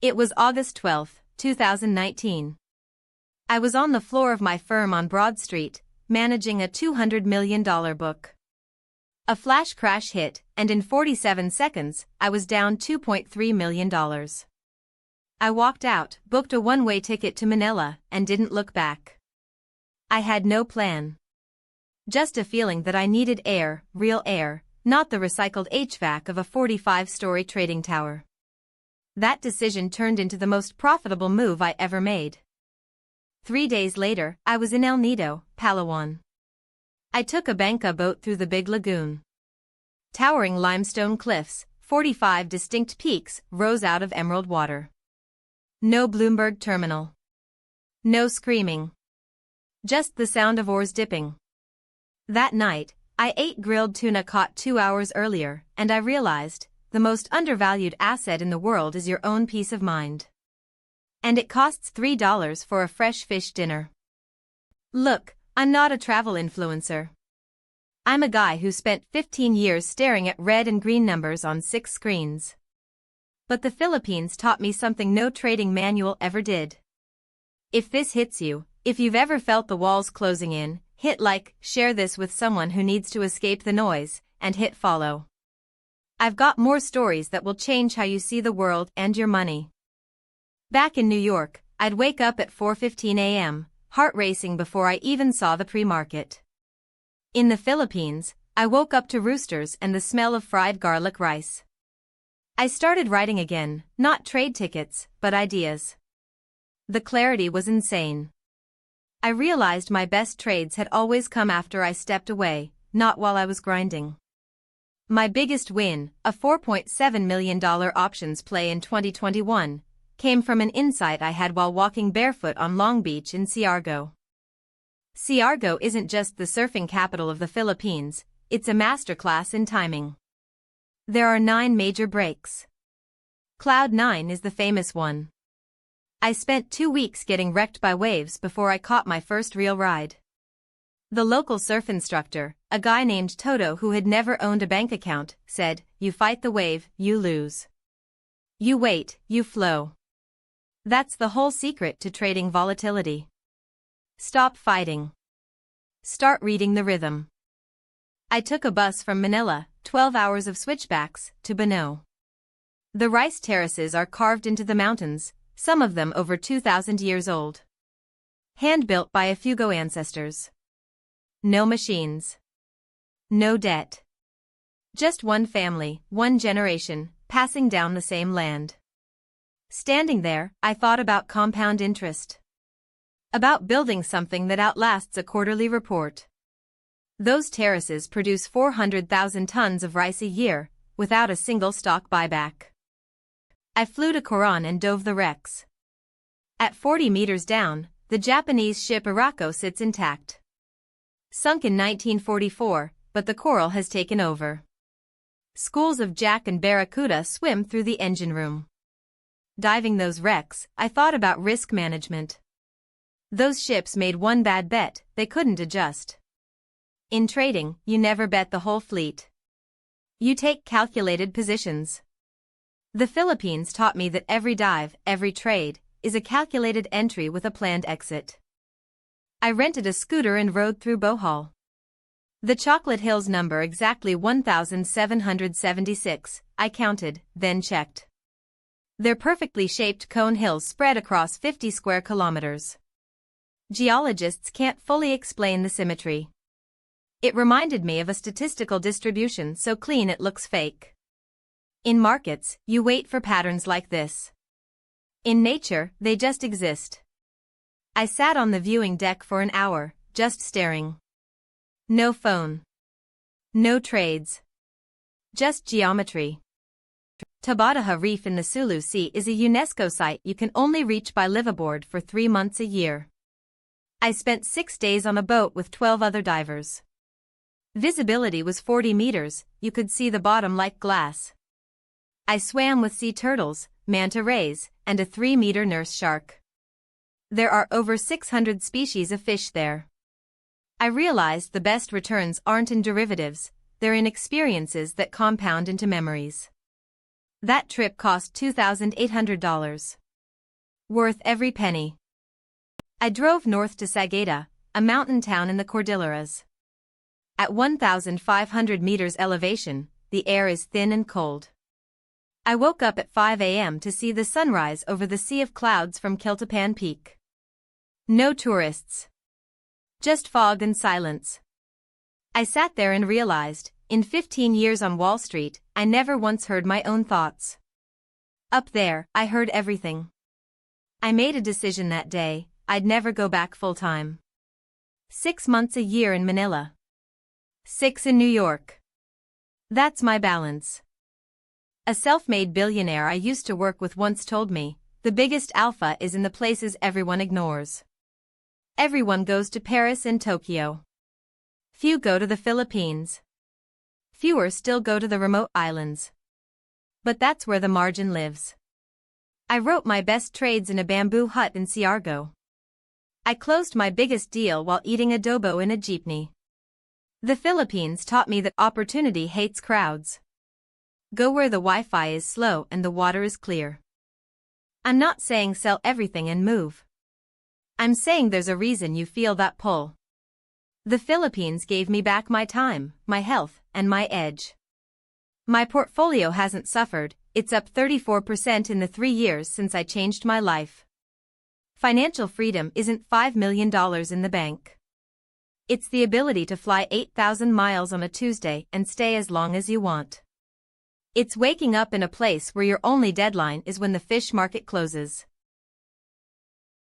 It was August 12, 2019. I was on the floor of my firm on Broad Street, managing a $200 million book. A flash crash hit, and in 47 seconds, I was down $2.3 million. I walked out, booked a one-way ticket to Manila, and didn't look back. I had no plan. Just a feeling that I needed air, real air, not the recycled HVAC of a 45-story trading tower. That decision turned into the most profitable move I ever made. 3 days later, I was in El Nido, Palawan. I took a banca boat through the big lagoon. Towering limestone cliffs, 45 distinct peaks, rose out of emerald water. No Bloomberg terminal. No screaming. Just the sound of oars dipping. That night, I ate grilled tuna caught 2 hours earlier, and I realized, the most undervalued asset in the world is your own peace of mind. And it costs $3 for a fresh fish dinner. Look, I'm not a travel influencer. I'm a guy who spent 15 years staring at red and green numbers on 6 screens. But the Philippines taught me something no trading manual ever did. If this hits you, if you've ever felt the walls closing in, hit like, share this with someone who needs to escape the noise, and hit follow. I've got more stories that will change how you see the world and your money. Back in New York, I'd wake up at 4:15 a.m., heart racing before I even saw the pre-market. In the Philippines, I woke up to roosters and the smell of fried garlic rice. I started writing again, not trade tickets, but ideas. The clarity was insane. I realized my best trades had always come after I stepped away, not while I was grinding. My biggest win, a $4.7 million options play in 2021, came from an insight I had while walking barefoot on Long Beach in Siargao. Siargao isn't just the surfing capital of the Philippines, it's a masterclass in timing. There are 9 major breaks. Cloud 9 is the famous one. I spent 2 weeks getting wrecked by waves before I caught my first real ride. The local surf instructor, a guy named Toto who had never owned a bank account, said, "You fight the wave, you lose. You wait, you flow." That's the whole secret to trading volatility. Stop fighting. Start reading the rhythm. I took a bus from Manila, 12 hours of switchbacks, to Banao. The rice terraces are carved into the mountains, some of them over 2,000 years old. Hand-built by a Fugo ancestors. No machines. No debt. Just one family, one generation, passing down the same land. Standing there, I thought about compound interest. About building something that outlasts a quarterly report. Those terraces produce 400,000 tons of rice a year, without a single stock buyback. I flew to Coron and dove the wrecks. At 40 meters down, the Japanese ship Irako sits intact. Sunk in 1944, but the coral has taken over. Schools of jack and barracuda swim through the engine room. Diving those wrecks, I thought about risk management. Those ships made one bad bet, they couldn't adjust. In trading, you never bet the whole fleet. You take calculated positions. The Philippines taught me that every dive, every trade, is a calculated entry with a planned exit. I rented a scooter and rode through Bohol. The Chocolate Hills number exactly 1,776, I counted, then checked. They're perfectly shaped cone hills spread across 50 square kilometers. Geologists can't fully explain the symmetry. It reminded me of a statistical distribution so clean it looks fake. In markets, you wait for patterns like this. In nature, they just exist. I sat on the viewing deck for an hour, just staring. No phone. No trades. Just geometry. Tabataha Reef in the Sulu Sea is a UNESCO site you can only reach by liveaboard for 3 months a year. I spent 6 days on a boat with 12 other divers. Visibility was 40 meters, you could see the bottom like glass. I swam with sea turtles, manta rays, and a 3-meter nurse shark. There are over 600 species of fish there. I realized the best returns aren't in derivatives, they're in experiences that compound into memories. That trip cost $2,800. Worth every penny. I drove north to Sagada, a mountain town in the Cordilleras. At 1,500 meters elevation, the air is thin and cold. I woke up at 5 a.m. to see the sunrise over the sea of clouds from Quiltapan Peak. No tourists. Just fog and silence. I sat there and realized, in 15 years on Wall Street, I never once heard my own thoughts. Up there, I heard everything. I made a decision that day, I'd never go back full-time. 6 months a year in Manila. 6 in New York. That's my balance. A self-made billionaire I used to work with once told me, the biggest alpha is in the places everyone ignores. Everyone goes to Paris and Tokyo. Few go to the Philippines. Fewer still go to the remote islands. But that's where the margin lives. I wrote my best trades in a bamboo hut in Siargao. I closed my biggest deal while eating adobo in a jeepney. The Philippines taught me that opportunity hates crowds. Go where the Wi-Fi is slow and the water is clear. I'm not saying sell everything and move. I'm saying there's a reason you feel that pull. The Philippines gave me back my time, my health, and my edge. My portfolio hasn't suffered, it's up 34% in the 3 years since I changed my life. Financial freedom isn't $5 million in the bank. It's the ability to fly 8,000 miles on a Tuesday and stay as long as you want. It's waking up in a place where your only deadline is when the fish market closes.